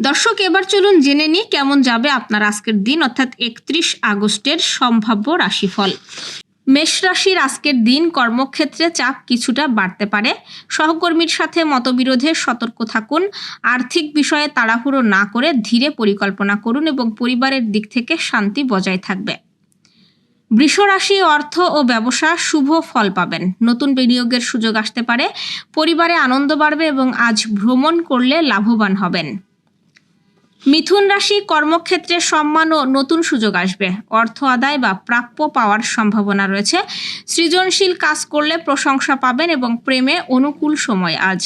দর্শক, এবার চলুন জেনে নিই কেমন যাবে আপনার আজকের দিন অর্থাৎ 31 আগস্টের সম্ভাব্য রাশিফল। মেষ রাশির আজকের দিন কর্মক্ষেত্রে চাপ কিছুটা বাড়তে পারে। সহকর্মীর সাথে মতবিরোধে সতর্ক থাকুন। আর্থিক বিষয়ে তাড়াহুড়ো না করে ধীরে পরিকল্পনা করুন এবং পরিবারের দিক থেকে শান্তি বজায় থাকবে। বৃষ রাশি অর্থ ও ব্যবসা শুভ ফল পাবেন। নতুন বিনিয়োগের সুযোগ আসতে পারে। পরিবারে আনন্দ বাড়বে এবং আজ ভ্রমণ করলে লাভবান হবেন। মিথুন রাশি কর্মক্ষেত্রে সম্মান ও নতুন সুযোগ আসবে। অর্থ আদায় বা প্রাপ্য পাওয়ার সম্ভাবনা রয়েছে। সৃজনশীল কাজ করলে প্রশংসা পাবেন এবং প্রেমে অনুকূল সময় আজ।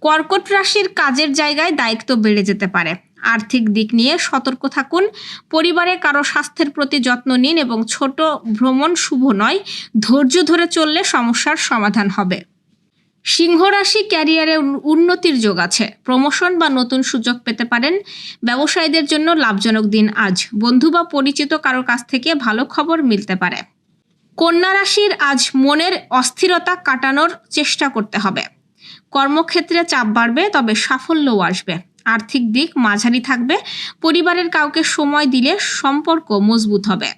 কর্কট রাশির কাজের জায়গায় দায়িত্ব বেড়ে যেতে পারে। আর্থিক দিক নিয়ে সতর্ক থাকুন। পরিবারে কারো স্বাস্থ্যের প্রতি যত্ন নিন এবং ছোট ভ্রমণ শুভ নয়। ধৈর্য ধরে চললে সমস্যার সমাধান হবে। সিংহ রাশি ক্যারিয়ারে উন্নতির যোগ আছে। প্রমোশন বা নতুন সুযোগ পেতে পারেন। ব্যবসায়ীদের জন্য লাভজনক দিন আজ। বন্ধু বা পরিচিত কারো কাছ থেকে ভালো খবর মিলতে পারে। কন্যা রাশির আজ মনের অস্থিরতা কাটানোর চেষ্টা করতে হবে। কর্মক্ষেত্রে চাপ বাড়বে, তবে সাফল্যও আসবে। আর্থিক দিক মাঝারি থাকবে। পরিবারের কাউকে সময় দিলে সম্পর্ক মজবুত হবে।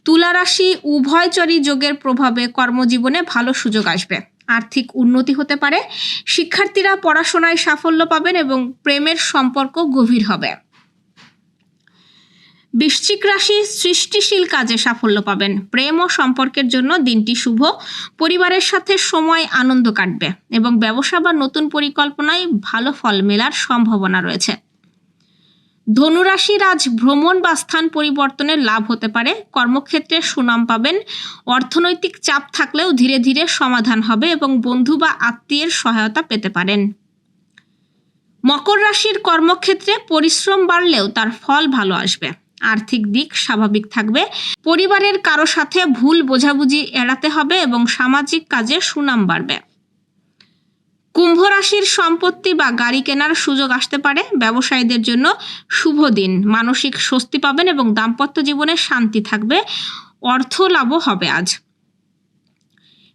তুলা রাশি উভয়চরী যোগের প্রভাবে কর্মজীবনে ভালো সুযোগ আসবে। আর্থিক উন্নতি হতে পারে। শিক্ষার্থীরা পড়াশোনায় সাফল্য পাবেন এবং প্রেমের সম্পর্ক গভীর হবে। বৃশ্চিক রাশি সৃষ্টিশীল কাজে সাফল্য পাবেন। প্রেম ও সম্পর্কের জন্য দিনটি শুভ। পরিবারের সাথে সময় আনন্দ কাটবে এবং ব্যবসা বা নতুন পরিকল্পনায় ভালো ফল মেলার সম্ভাবনা রয়েছে। ধনুরাশির আজ ভ্রমণ বা স্থান পরিবর্তনের লাভ হতে পারে। কর্মক্ষেত্রে সুনাম পাবেন। অর্থনৈতিক চাপ থাকলেও ধীরে ধীরে সমাধান হবে এবং বন্ধু বা আত্মীয়ের সহায়তা পেতে পারেন। মকর রাশির কর্মক্ষেত্রে পরিশ্রম বাড়লেও তার ফল ভালো আসবে। আর্থিক দিক স্বাভাবিক থাকবে। পরিবারের কারো সাথে ভুল বোঝাবুঝি এড়াতে হবে এবং সামাজিক কাজে সুনাম বাড়বে। কুম্ভ রাশির সম্পত্তি বা গাড়ি কেনার সুযোগ আসতে পারে। ব্যবসায়ীদের জন্য শুভ দিন। মানসিক স্বস্তি পাবেন এবং দাম্পত্য জীবনে শান্তি থাকবে। অর্থ লাভও হবে আজ।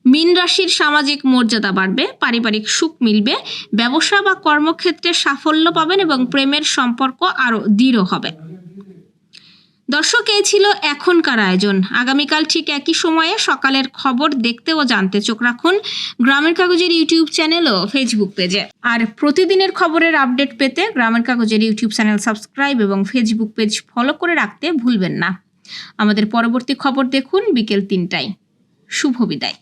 মীন রাশির সামাজিক মর্যাদা বাড়বে। পারিবারিক সুখ মিলবে। ব্যবসা বা কর্মক্ষেত্রে সাফল্য পাবেন এবং প্রেমের সম্পর্ক আরও দৃঢ় হবে। দর্শক, এই ছিল এখনকার আয়োজন। আগামীকাল ঠিক একই সময়ে সকালের খবর দেখতে ও জানতে চোখ রাখুন গ্রামের কাগজের ইউটিউব চ্যানেল ও ফেসবুক পেজে। আর প্রতিদিনের খবরের আপডেট পেতে গ্রামের কাগজের ইউটিউব চ্যানেল সাবস্ক্রাইব এবং ফেসবুক পেজ ফলো করে রাখতে ভুলবেন না। আমাদের পরবর্তী খবর দেখুন বিকেল 3টায়। শুভ বিদায়।